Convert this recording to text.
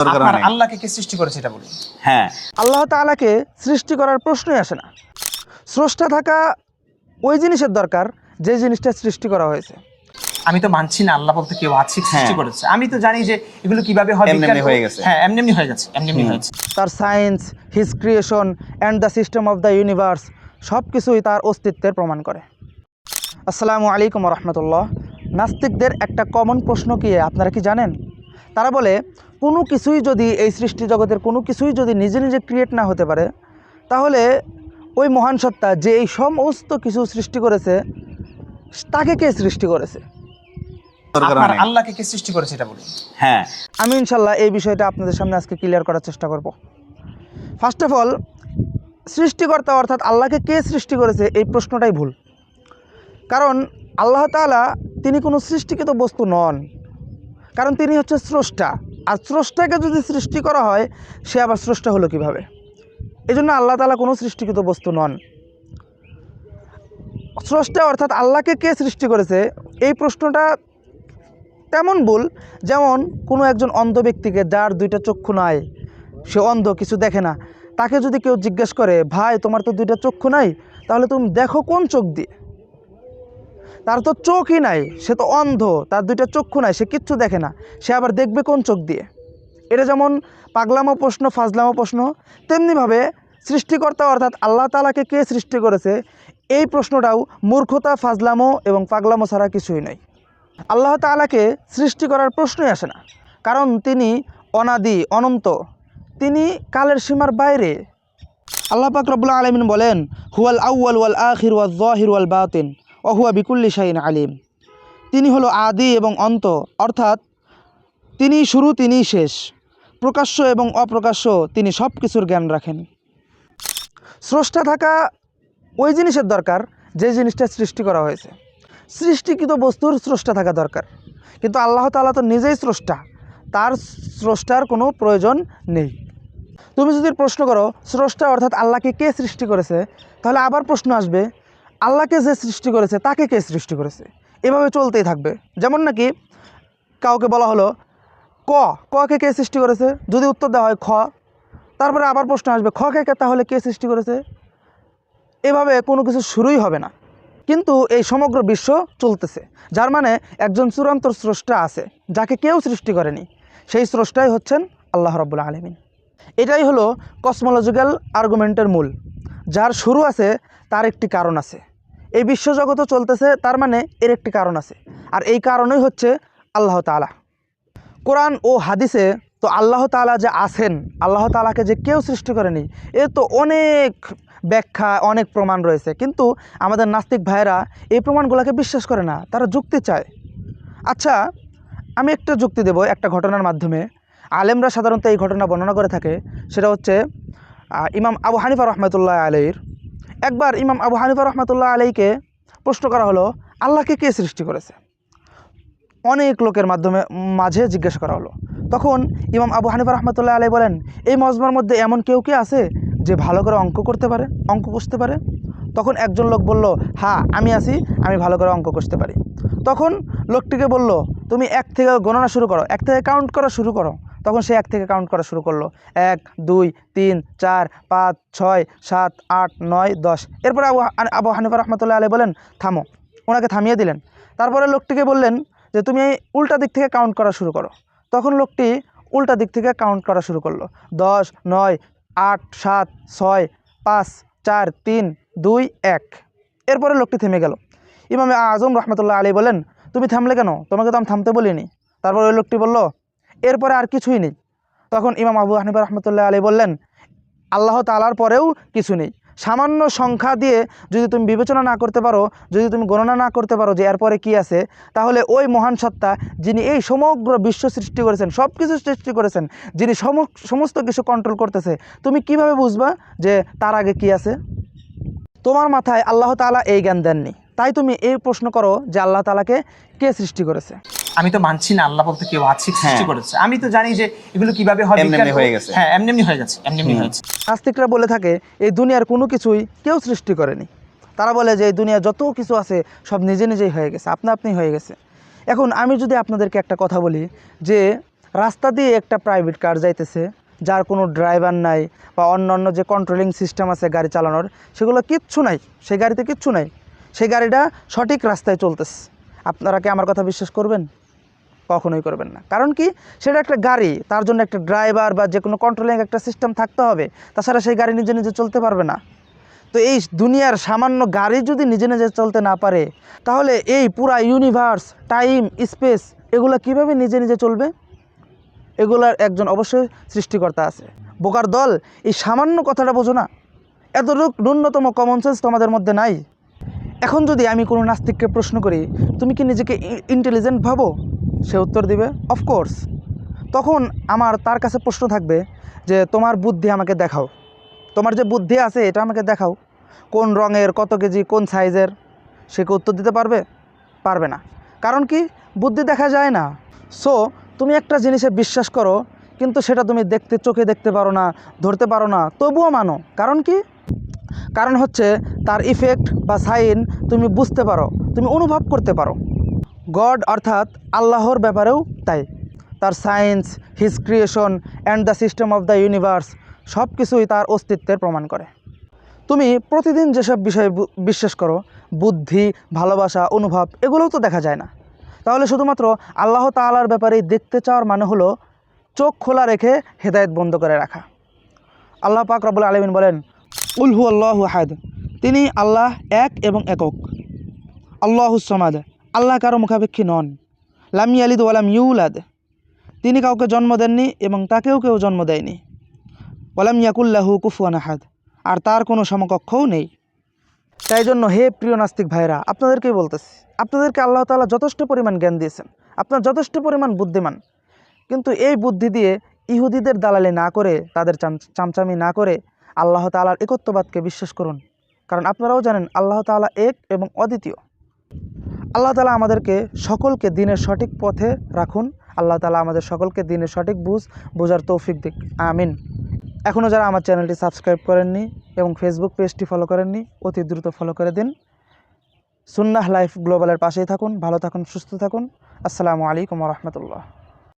আপনার আল্লাহকে কে সৃষ্টি করেছে এটা বলুন। হ্যাঁ, আল্লাহ তাআলাকে সৃষ্টি করার প্রশ্নই আসে না। স্রষ্টা থাকা ওই জিনিসের দরকার যে জিনিসটা সৃষ্টি করা হয়েছে। আমি তো মানছি না আল্লাহ বলতে কেউ আছে সৃষ্টি হ্যাঁ। করেছে। আমি তো জানি যে এগুলো কিভাবে হয়, এমনি বিজ্ঞান হয়ে গেছে। হ্যাঁ এমনি হয়ে গেছে, এমনি হয়েছে। তার science, his creation and the system of the universe সব কিছুই তার অস্তিত্বের প্রমাণ করে। আসসালামু আলাইকুম রহমতুল্লাহ। নাস্তিকদের একটা কমন প্রশ্ন কি আপনারা কি জানেন? তারা বলে কোনো কিছুই যদি এই সৃষ্টি জগতের কোনো কিছুই যদি নিজে নিজে ক্রিয়েট না হতে পারে, তাহলে ওই মহান সত্তা যে এই সমস্ত কিছু সৃষ্টি করেছে তাকে কে সৃষ্টি করেছে? আপনার আল্লাহকে কে সৃষ্টি করেছে এটা বলুন। হ্যাঁ, আমি ইনশাল্লাহ এই বিষয়টা আপনাদের সামনে আজকে ক্লিয়ার করার চেষ্টা করব। ফার্স্ট অফ অল, সৃষ্টিকর্তা অর্থাৎ আল্লাহকে কে সৃষ্টি করেছে এই প্রশ্নটাই ভুল। কারণ আল্লাহ তাআলা তিনি কোনো সৃষ্টিকৃত বস্তু নন, কারণ তিনি হচ্ছে স্রষ্টা। আর স্রষ্টাকে যদি সৃষ্টি করা হয় সে আবার স্রষ্টা হলো কীভাবে? এই জন্য আল্লাহ তাআলা কোনো সৃষ্টিকৃত বস্তু নন। স্রষ্টা অর্থাৎ আল্লাহকে কে সৃষ্টি করেছে এই প্রশ্নটা তেমন ভুল যেমন কোনো একজন অন্ধ ব্যক্তিকে, যার দুইটা চক্ষু নাই, সে অন্ধ, কিছু দেখে না, তাকে যদি কেউ জিজ্ঞেস করে, ভাই তোমার তো দুইটা চক্ষু নাই, তাহলে তুমি দেখো কোন চোখ দিয়ে? তার তো চোখই নাই, সে তো অন্ধ, তার দুইটা চক্ষু নাই, সে কিচ্ছু দেখে না, সে আবার দেখবে কোন চোখ দিয়ে? এটা যেমন পাগলামো প্রশ্ন, ফাজলামো প্রশ্ন, তেমনিভাবে সৃষ্টিকর্তা অর্থাৎ আল্লাহ তাআলাকে কে সৃষ্টি করেছে এই প্রশ্নটাও মূর্খতা, ফাজলামো এবং পাগলামো ছাড়া কিছুই নয়। আল্লাহ তাআলাকে সৃষ্টি করার প্রশ্নই আসে না, কারণ তিনি অনাদি, অনন্ত, তিনি কালের সীমার বাইরে। আল্লাহ পাক রব্বুল আলামিন বলেন, হুয়াল আউয়াল ওয়াল আখির ওয়াল যাহির ওয়াল বাতিন ওয়া হুয়া বিকুল্লি শাইইন আলিম। তিনি হলো আদি এবং অন্ত, অর্থাৎ তিনি শুরু, তিনি শেষ, প্রকাশ্য এবং অপ্রকাশ্য, তিনি সব কিছুর জ্ঞান রাখেন। স্রষ্টা থাকা ওই জিনিসের দরকার যে জিনিসটা সৃষ্টি করা হয়েছে। সৃষ্টিকৃত বস্তুর স্রষ্টা থাকা দরকার, কিন্তু আল্লাহ তাআলা তো নিজেই স্রষ্টা, তার স্রষ্টার কোনো প্রয়োজন নেই। তুমি যদি প্রশ্ন করো স্রষ্টা অর্থাৎ আল্লাহকে কে সৃষ্টি করেছে, তাহলে আবার প্রশ্ন আসবে আল্লাহকে যে সৃষ্টি করেছে তাকে কে সৃষ্টি করেছে? এভাবে চলতেই থাকবে। যেমন নাকি কাউকে বলা হলো ককে কে সৃষ্টি করেছে, যদি উত্তর দেওয়া হয় খ, তারপরে আবার প্রশ্ন আসবে খকে তাহলে কে সৃষ্টি করেছে? এভাবে কোনো কিছু শুরুই হবে না। কিন্তু এই সমগ্র বিশ্ব চলতেছে, যার মানে একজন চূড়ান্ত স্রষ্টা আছে যাকে কেউ সৃষ্টি করেনি, সেই স্রষ্টাই হচ্ছেন আল্লাহ রাব্বুল আলামিন। এটাই হলো কসমোলজিক্যাল আর্গুমেন্টের মূল। যার শুরু আছে তার একটি কারণ আছে। এই বিশ্বজগতও চলতেছে, তার মানে এর একটি কারণ আছে, আর এই কারণই হচ্ছে আল্লাহ তাআলা। কোরআন ও হাদিসে তো আল্লাহ তাআলা যে আছেন, আল্লাহ তাআলাকে যে কেউ সৃষ্টি করেনি, এর তো অনেক ব্যাখ্যা, অনেক প্রমাণ রয়েছে, কিন্তু আমাদের নাস্তিক ভাইয়েরা এই প্রমাণগুলোকে বিশ্বাস করে না, তারা যুক্তি চায়। আচ্ছা, আমি একটা যুক্তি দেব একটা ঘটনার মাধ্যমে। আলেমরা সাধারণত এই ঘটনা বর্ণনা করে থাকে, সেটা হচ্ছে ইমাম আবু হানিফা রহমতুল্লাহ আলাইহির। একবার ইমাম আবু হানিফা রহমতুল্লাহ আলাইহিকে প্রশ্ন করা হলো আল্লাহকে কে সৃষ্টি করেছে। অনেক লোকের মাঝে জিজ্ঞেস করা হলো। তখন ইমাম আবু হানিফা রহমতুল্লাহ আলাইহি বলেন, এই মজমার মধ্যে এমন কেউ কি আছে যে ভালো করে অঙ্ক করতে পারে, অঙ্ক কষতে পারে? তখন একজন লোক বলল, হ্যাঁ আমি আছি, আমি ভালো করে অঙ্ক কষতে পারি। তখন লোকটিকে বলল, তুমি এক থেকে গণনা শুরু করো, এক থেকে কাউন্ট করা শুরু করো। তখন সে এক থেকে কাউন্ট করা শুরু করলো, 1 2 3 4 5 6 7 8 9 10। এরপরে আবু হানিফা রহমতুল্লাহ আলাইহি বলেন, থামো। ওনাকে থামিয়ে দিলেন। তারপরে লোকটিকে বললেন যে তুমি উল্টা দিক থেকে কাউন্ট করা শুরু করো। তখন লোকটি উল্টা দিক থেকে কাউন্ট করা শুরু করলো, 10 9 8 7 6 5 4 3 2 1। এরপরে লোকটি থেমে গেল। ইমামে আজম রহমতুল্লাহ আলাইহি বলেন, তুমি থামলে কেন? তোমাকে তো আমি থামতে বলিনি। তারপর ওই লোকটি বলল, এরপরে আর কিছুই নেই। তখন ইমাম আবু হানিফা রহমতুল্লাহ আলাইহি বললেন, আল্লাহ তাআলার পরেও কিছু নেই। সামান্য সংখ্যা দিয়ে যদি তুমি বিবেচনা না করতে পারো, যদি তুমি গণনা না করতে পারো যে এরপরে কি আছে, তাহলে ওই মহান সত্তা যিনি এই সমগ্র বিশ্ব সৃষ্টি করেছেন, সব কিছু সৃষ্টি করেছেন, যিনি সমস্ত কিছু কন্ট্রোল করতেছে, তুমি কিভাবে বুঝবা যে তার আগে কি আছে? তোমার মাথায় আল্লাহ তাআলা এই জ্ঞান দেননি, তাই তুমি এই প্রশ্ন করো যে আল্লাহ তাআলাকে কে সৃষ্টি করেছে? আমি তো মানছি না আল্লাহ বলতে কেউ আছে সৃষ্টি হ্যাঁ। করেছে। আমি তো জানি যে এগুলো কিভাবে হয়, এমনি বিজ্ঞান হয়ে গেছে। হ্যাঁ এমনি হয়ে গেছে, এমনি হয়েছে। নাস্তিকরা বলে থাকে এই দুনিয়ার কোনো কিছুই কেউ সৃষ্টি করেনি। তারা বলে যে এই দুনিয়া যত কিছু আছে সব নিজে নিজেই হয়ে গেছে, আপনা আপনি হয়ে গেছে। এখন আমি যদি আপনাদেরকে একটা কথা বলি যে রাস্তা দিয়ে একটা প্রাইভেট কার যাইতেছে, যার কোনো ড্রাইভার নাই বা অন্য যে কন্ট্রোলিং সিস্টেম আছে গাড়ি চালানোর, সেগুলো কিচ্ছু নাই, সেই গাড়িতে কিচ্ছু নাই, সেই গাড়িটা সঠিক রাস্তায় চলতেছে। আপনারা কি আমার কথা বিশ্বাস করবেন? কখনোই করবেন না। কারণ কি, সেটা একটা গাড়ি, তার জন্য একটা ড্রাইভার বা যে কোনো কন্ট্রোলিং একটা সিস্টেম থাকতে হবে, তাছাড়া সেই গাড়ি নিজে নিজে চলতে পারবে না। তো এই দুনিয়ার সামান্য গাড়ি যদি নিজে নিজে চলতে না পারে, তাহলে এই পুরা ইউনিভার্স, টাইম, স্পেস এগুলো কিভাবে নিজে নিজে চলবে? এগুলার একজন অবশ্যই সৃষ্টিকর্তা আছে। বোকার দল, এই সামান্য কথাটা বোঝো না? এতটুকু ন্যূনতম কমন সেন্স তোমাদের মধ্যে নাই? এখন যদি আমি কোনো নাস্তিককে প্রশ্ন করি, তুমি কি নিজেকে ইন্টেলিজেন্ট ভাবো? সে উত্তর দিবে অফকোর্স। তখন আমার তার কাছে প্রশ্ন থাকবে যে তোমার বুদ্ধি আমাকে দেখাও, তোমার যে বুদ্ধি আছে এটা আমাকে দেখাও, কোন রঙের, কত কেজি, কোন সাইজের। সে কি উত্তর দিতে পারবে? পারবে না। কারণ কি, বুদ্ধি দেখা যায় না। সো তুমি একটা জিনিসে বিশ্বাস করো, কিন্তু সেটা তুমি চোখে দেখতে পারো না, ধরতে পারো না, তবুও মানো। কারণ কি? কারণ হচ্ছে তার ইফেক্ট বা সাইন তুমি বুঝতে পারো, তুমি অনুভব করতে পারো। গড অর্থাৎ আল্লাহর ব্যাপারেও তাই। তার science, his creation and the system of the universe সব কিছুই তার অস্তিত্বের প্রমাণ করে। তুমি প্রতিদিন যেসব বিষয়ে বিশ্বাস করো, বুদ্ধি, ভালোবাসা, অনুভব, এগুলোও তো দেখা যায় না। তাহলে শুধুমাত্র আল্লাহ তাআলার ব্যাপারেই দেখতে চাওয়ার মানে হলো চোখ খোলা রেখে হেদায়েত বন্ধ করে রাখা। আল্লাহ পাক রব্বুল আলামিন বলেন, উল হু আল্লাহু আহাদ, তিনি আল্লাহ এক এবং একক। আল্লাহুস সামাদ, আল্লাহ কারো মুখাপেক্ষী নন। লাম ইয়ালিদ ওয়ালাম ইউলাদ, তিনি কাউকে জন্ম দেননি এবং তাকেও কেউ জন্ম দেয়নি। ওয়ালাম ইয়াকুল্লাহু কুফুয়ান আহাদ, আর তার কোনো সমকক্ষও নেই। তাই জন্য হে প্রিয় নাস্তিক ভাইরা, আপনাদেরকেই বলতেছি, আপনাদেরকে আল্লাহ তাআলা যথেষ্ট পরিমাণ জ্ঞান দিয়েছেন, আপনার যথেষ্ট পরিমাণ বুদ্ধিমান, কিন্তু এই বুদ্ধি দিয়ে ইহুদিদের দালালি না করে, তাদের চামচামি না করে আল্লাহ তাআলার একত্ববাদকে বিশ্বাস করুন। কারণ আপনারাও জানেন আল্লাহ তাআলা এক এবং অদ্বিতীয়। আল্লাহ তাআলা আমাদেরকে সকলকে দিনের সঠিক পথে রাখুন। আল্লাহ তাআলা আমাদের সকলকে দিনের সঠিক বোঝার তৌফিক দিক। আমিন। এখনও যারা আমার চ্যানেলটি সাবস্ক্রাইব করেননি এবং ফেসবুক পেজটি ফলো করেননি, অতি দ্রুত ফলো করে দিন। সুন্নাহ লাইফ গ্লোবালের পাশেই থাকুন। ভালো থাকুন, সুস্থ থাকুন। আসসালামু আলাইকুম ওয়া রাহমাতুল্লাহ।